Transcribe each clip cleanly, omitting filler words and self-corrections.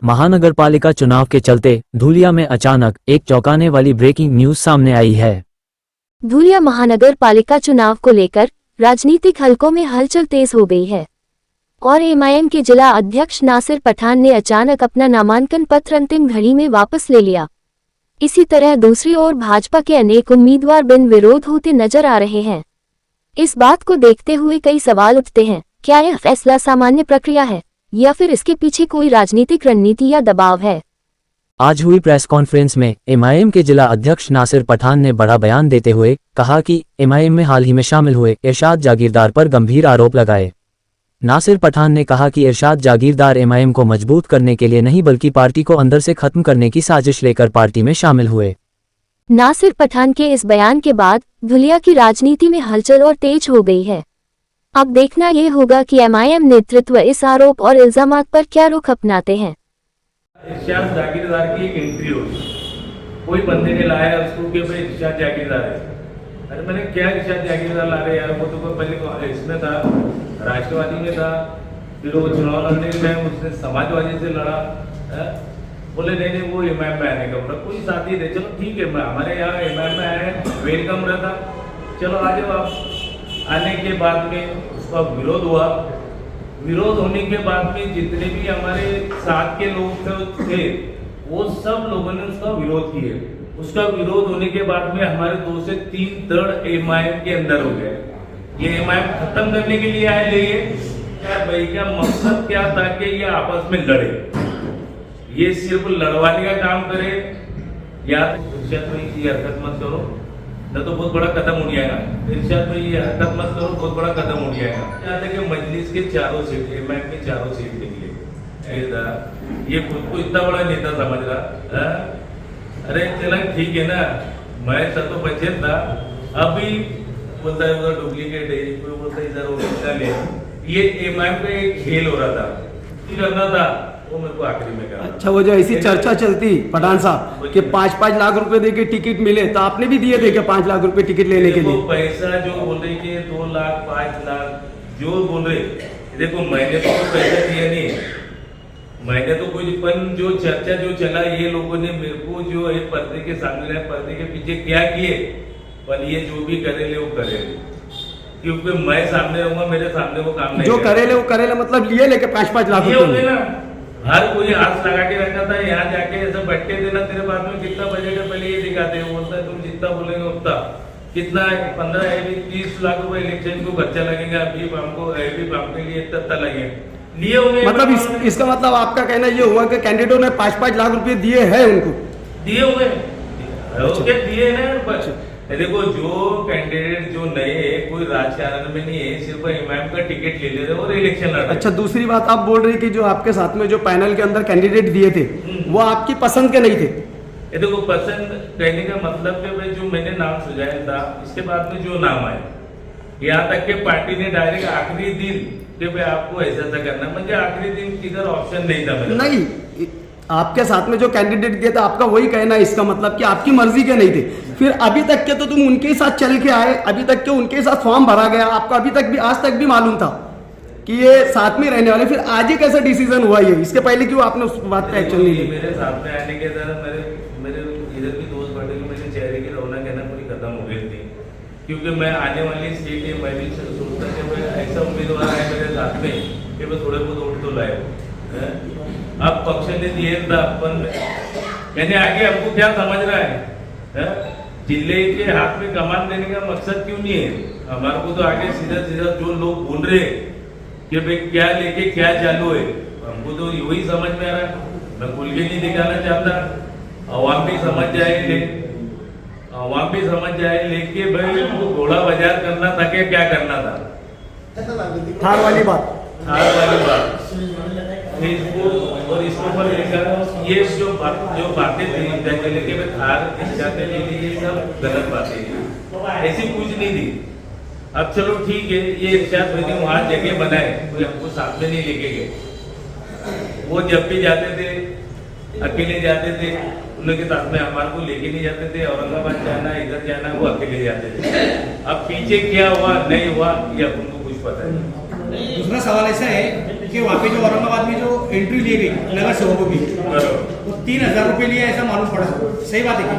महानगरपालिका चुनाव के चलते धूलिया में अचानक एक चौंकाने वाली ब्रेकिंग न्यूज सामने आई है। धूलिया महानगर पालिका चुनाव को लेकर राजनीतिक हलकों में हलचल तेज हो गई है और एमआईएम के जिला अध्यक्ष नासिर पठान ने अचानक अपना नामांकन पत्र अंतिम घड़ी में वापस ले लिया। इसी तरह दूसरी ओर भाजपा के अनेक उम्मीदवार बिन विरोध होते नजर आ रहे हैं। इस बात को देखते हुए कई सवाल उठते हैं, क्या यह फैसला सामान्य प्रक्रिया है या फिर इसके पीछे कोई राजनीतिक रणनीति या दबाव है। आज हुई प्रेस कॉन्फ्रेंस में एमआईएम के जिला अध्यक्ष नासिर पठान ने बड़ा बयान देते हुए कहा कि एमआईएम में हाल ही में शामिल हुए इरशाद जागीरदार पर गंभीर आरोप लगाए। नासिर पठान ने कहा कि इरशाद जागीरदार एमआईएम को मजबूत करने के लिए नहीं बल्कि पार्टी को अंदर से खत्म करने की साजिश लेकर पार्टी में शामिल हुए। नासिर पठान के इस बयान के बाद धुलिया की राजनीति में हलचल और तेज हो गई है। अब देखना ये होगा कि एमआईएम नेतृत्व इस आरोप और इल्जामात पर क्या रुख अपनाते हैं। इरशाद जागीरदार की एक एंट्री होगी, कोई बंदे ने लाया उसको कि भाई इरशाद जागीरदार है। अरे मैंने क्या इरशाद जागीरदार ला रहे यार, वो तो पहले इसमें था, राष्ट्रवादी में था, फिर वो चुनाव लड़ने के टाइम उसने समाजवादी से लड़ा। बोले नहीं वो एमआईएम में आने का बोला, कोई साथी थे, चलो ठीक है हमारे यहाँ एमआईएम में आए, वेलकम रहता, चलो आ जाओ आप। आने के बाद में उसका विरोध हुआ। विरोध होने के बाद में जितने भी हमारे साथ के लोग थे वो सब लोगों ने उसका विरोध किए। उसका विरोध होने के बाद में हमारे 2 से 3 दड़ एमआईएम के अंदर हो गए। ये एमआईएम खत्म करने के लिए आए लेके क्या भाई का मकसद क्या था कि ये आपस में लड़े, ये सिर्फ लड़वाने का काम करे। या इरशाद भाई ये हरकत मत करो न तो बहुत बड़ा कदम उठ जाएगा, इरशाद भाई ये हरकत मत करो बहुत बड़ा कदम उठ जाएगा। यहाँ तक कि मजलिस के चारों सीट एमआईएम के चारों सीट निकले। ये खुद को इतना बड़ा नेता समझ रहा। अरे चला ठीक है ना, मैं तो बचे था, अभी बोलता है उधर डुप्लीकेट है, कोई बोलता है इधर ओरिजिनल है। ये एमआईएम का एक खेल हो रहा था, करना था वो मेरे को आखिरी में कहा। अच्छा, वो जो ऐसी चर्चा चलती पठान साहब कि 5-5 लाख रुपए देके टिकट मिले, तो आपने भी दिए थे क्या 5 लाख रुपए टिकट लेने के लिए? पैसा जो बोल रहे कि 2 लाख 5 लाख जो बोल रहे, देखो मैंने तो कोई पैसा दिया नहीं, मैंने तो कोई पन जो चर्चा जो चला ये लोगों ने मेरे को जो है पर्दे के सामने पर्दे के पीछे क्या किए, पर ये जो भी करेले वो करेले, क्योंकि मैं सामने रहूंगा, मेरे सामने वो काम नहीं। जो करेले वो करेले मतलब लिए लेके 5-5 लाख रुपए ना, हर कोई हाथ लगा के रखा था। यहाँ जाके ऐसा बैठे देना, तेरे बाद में कितना बजट है पहले ये दिखाते हैं, बोलता है तुम जितना बोलेंगे उतना, कितना 15-20 लाख रुपए इलेक्शन को खर्चा लगेगा, अभी हमको आपके लिए इतना लगेगा लिए होंगे। मतलब इसका मतलब आपका कहना ये हुआ कि कैंडिडेटों ने 5-5 लाख रुपए दिए हैं, उनको दिए हुए दिए ना। देखो जो कैंडिडेट जो नए कोई राजकारण में नहीं है, सिर्फ एमआईएम का टिकट ले ले रहे और इलेक्शन लड़ रहे। अच्छा, दूसरी बात आप बोल रहे कि जो आपके साथ में जो पैनल के अंदर कैंडिडेट दिए थे वो आपकी पसंद के नहीं थे। ये देखो पसंद कहने का मतलब कि भाई जो मैंने नाम सुझाया था, इसके बाद में जो नाम आए, यहाँ तक के पार्टी ने डायरेक्ट आखिरी दिन कि भाई आपको ऐसा करना, मुझे आखिरी दिन किधर ऑप्शन नहीं था मेरा। नहीं, आपके साथ में जो कैंडिडेट दिया था आपका वही कहना है, इसका मतलब कि आपकी मर्जी के नहीं थे। फिर अभी तक के तो तुम उनके साथ चल के आए, अभी तक के उनके साथ फॉर्म भरा गया, आपको अभी तक भी आज तक भी मालूम था कि ये साथ में रहने वाले, फिर आज ही कैसा डिसीजन हुआ ये? इसके पहले क्यों आपने उस बात पे एक्शन नहीं लिया? मेरे साथ में आने के तरह मेरे इधर भी दोस्त बैठे के मेरे चेहरे की रौनक है ना पूरी खत्म हो गई थी, क्योंकि मैं आने वाली सीट है, मैं भी सोचता कि ऐसा उम्मीदवार है मेरे साथ में कि मैं थोड़े बहुत वोट तो लाए। अब पक्ष ने दिए था अपन यानी आगे हमको क्या समझ रहा है, जिले के हाथ में कमान देने का मकसद क्यों नहीं है? हमारे को तो आगे सीधा सीधा जो लोग बोल रहे कि भाई क्या लेके क्या चालू है, हमको तो वही समझ में आ रहा है। मैं खुल के नहीं दिखाना चाहता, अवाम भी समझ जाए, अवाम भी समझ जाए लेके भाई उनको घोड़ा बाजार करना था कि क्या करना था। थार वाली बात फेसबुक और इसके ऊपर लेकर ये जो बातें थी लेके थार जाते लेके, ये सब गलत बातें हैं, ऐसी कुछ नहीं थी। अब चलो ठीक है, ये इरशाद भाई ने वहाँ जगह बनाए, कोई हमको साथ में नहीं लेके गए। वो जब भी जाते थे अकेले जाते थे, उनके साथ में हमारे को लेके नहीं जाते थे। औरंगाबाद जाना, इधर जाना, वो अकेले जाते थे। अब पीछे क्या हुआ नहीं हुआ ये अपन को कुछ पता नहीं। दूसरा सवाल ऐसा है कि वहाँ पे जो औरंगाबाद में जो एंट्री ली गई नगर सेवकों की, वो 3,000 रुपये लिए ऐसा मालूम पड़ा। सही बात है क्या?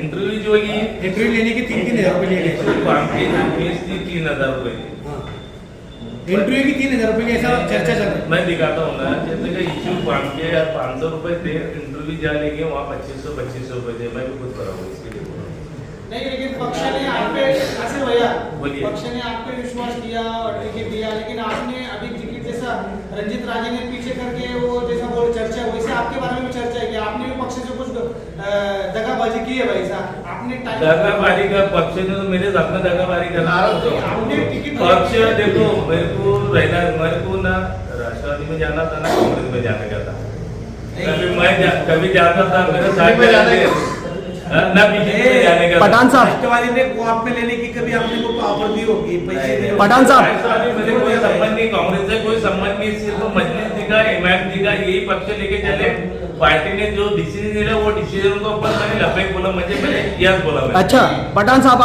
इंटरव्यू जो ली, एंट्री लेने के 3,000 रुपये लिए गए। काम की फीस थी 3,000 रुपये। इंटरव्यू की 3,000 रुपये की ऐसा चर्चा चल रही है। मैं दिखाता हूँ ना, जैसे कि इश्यू काम के यार 500 रुपये थे, इंटरव्यू जा लेंगे वहाँ 2500 रुपये थे। मैं भी कुछ करा हूँ इसके लिए। नहीं, लेकिन पक्ष ने आप पे ऐसे भैया बोलिए। पक्ष ने आप पे विश्वास किया और टिकट दिया, लेकिन आपने अभी टिकट जैसा रंजित राजे ने पीछे करके वो जैसा बोल चर्चा, वैसे आपके बारे में भी चर्चा है कि आपने भी पक्ष से कुछ दगाबाजी की है भाई साहब। आपने दगाबाजी का पक्ष ने तो मेरे साथ में दगाबाजी करना आपने टिकट पक्ष देखो, मेरे को रहना, मेरे को ना राष्ट्रवादी में जाना था ना कांग्रेस में जाने का था। कभी जाता था मेरे साथ में जाने ना बीजेपी में जाने का। पठान साहब, राष्ट्रवादी ने कोऑप में लेने की कभी आपने को ऑफर दी होगी, पैसे दिए होंगे। पठान साहब, राष्ट्रवादी मेरे कोई संबंध नहीं, कांग्रेस से कोई संबंध नहीं, सिर्फ मजलिस दिखा, एमआईएम दिखा, यही पक्ष लेके चले। पार्टी ने जो डिसीजन दिया वो डिसीजन को अपन मैंने लपेट बोला, मैंने इतिहास बोला। अच्छा पठान साहब,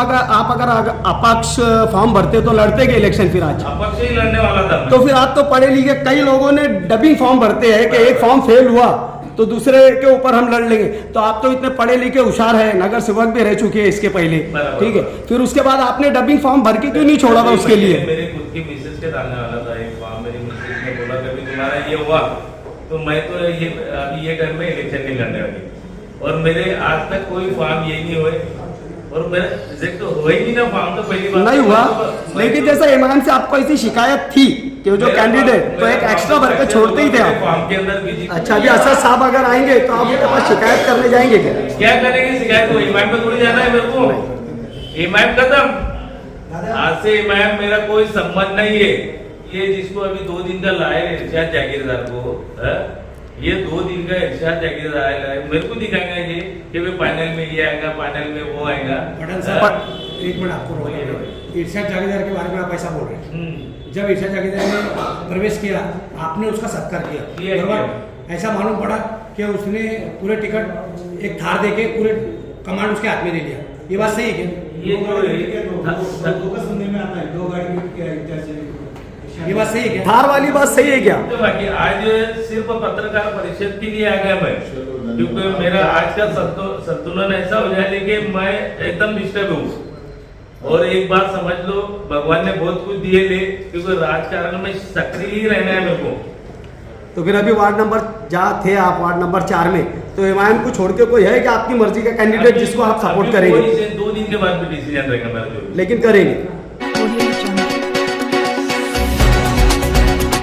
अगर अपक्ष फॉर्म भरते तो लड़ते के इलेक्शन फिर आज? अपक्ष ही लड़ने वाला था मैं। तो फिर आप तो पढ़े लिखे, कई लोगों ने डबिंग फॉर्म भरते हैं कि एक फॉर्म फेल हुआ तो दूसरे के ऊपर हम लड़ लेंगे। तो आप तो इतने पढ़े लिखे होशियार है, नगर सेवक भी रह चुके हैं इसके पहले, ठीक है, फिर उसके बाद आपने डबिंग फॉर्म भर के क्यों नहीं छोड़ा था उसके लिए? मेरे खुद की मिसेज के डालने वाला था एक फॉर्म। मेरी मिसेज ने बोला कभी तुम्हारा ये हुआ तो मैं तो ये अभी ये घर में इलेक्शन नहीं लड़ने वाली। और मेरे आज तक कोई फॉर्म ये नहीं हुए, और मेरा रिजेक्ट तो हुआ ही नहीं ना फॉर्म। तो पहली बात नहीं हुआ, लेकिन जैसा इमरान से आपको ऐसी शिकायत थी कि वो जो कैंडिडेट तो एक एक्स्ट्रा भर के छोड़ते ही थे आप। फॉर्म के अंदर भी। अच्छा, अभी असद साहब अगर आएंगे तो आप उनके पास शिकायत करने जाएंगे क्या? क्या करेंगे शिकायत? को इमाम पे थोड़ी जाना है मेरे को। इमाम खत्म, आज से इमाम मेरा कोई संबंध नहीं है। ये जिसको अभी 2 दिन का लाए इरशाद जागीरदार को, ये 2 दिन का इरशाद जागीरदार आएगा, मेरे को दिखाएगा ये कि वे पैनल में ये आएगा, पैनल में वो आएगा। पठान साहब, एक मिनट आपको रोक। इरशाद जागीरदार के बारे में आप ऐसा बोल रहे हैं। जब इरशाद जागीरदार ने प्रवेश किया, आपने उसका सत्कार किया, बराबर? ऐसा मालूम पड़ा कि उसने पूरे टिकट एक थार देके पूरे कमांड उसके हाथ में ले लिया। ये बात सही है क्या? ये सुनने में आता है 2 गाड़ी, ये बात सही है क्या? थार वाली बात सही है क्या? तो बाकी आज सिर्फ पत्रकार परिषद के लिए आ गया मैं, क्योंकि मेरा आज का संतुलन ऐसा हो जाए कि मैं एकदम डिस्टर्ब हूँ। और एक बात समझ लो, भगवान ने बहुत कुछ दिए थे, क्योंकि राजकारण में सक्रिय ही रहना है मेरे को। तो फिर अभी वार्ड नंबर जहाँ थे आप, वार्ड नंबर 4 में, तो एमआईएम को छोड़ के कोई है कि आपकी मर्जी का कैंडिडेट जिसको आप सपोर्ट करेंगे? 2 दिन के बाद भी डिसीजन रहेगा मेरा जो। लेकिन करेंगे